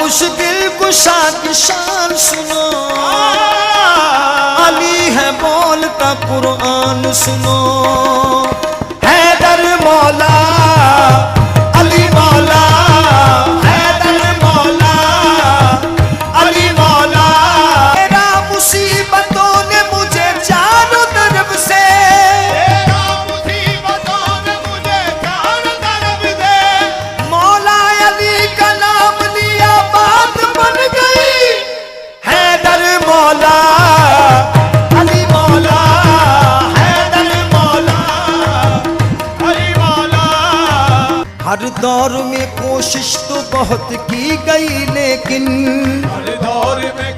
मुश्किल कुशा की शान सुनो, अली है बोलता कुरान सुनो। हैदर मौला अली मौला, हैदर मौला अली मौला। तेरा मुसीबतों ने मुझे चारों तरफ से, तेरा मुसीबतों ने मुझे चारों तरफ से, मौला अली का नाम लिया बात बन गई। हैदर मौला अली मौला, हैदर मौला अली मौला। हर दौर में कोशिश तो बहुत की गई, लेकिन हर दौर में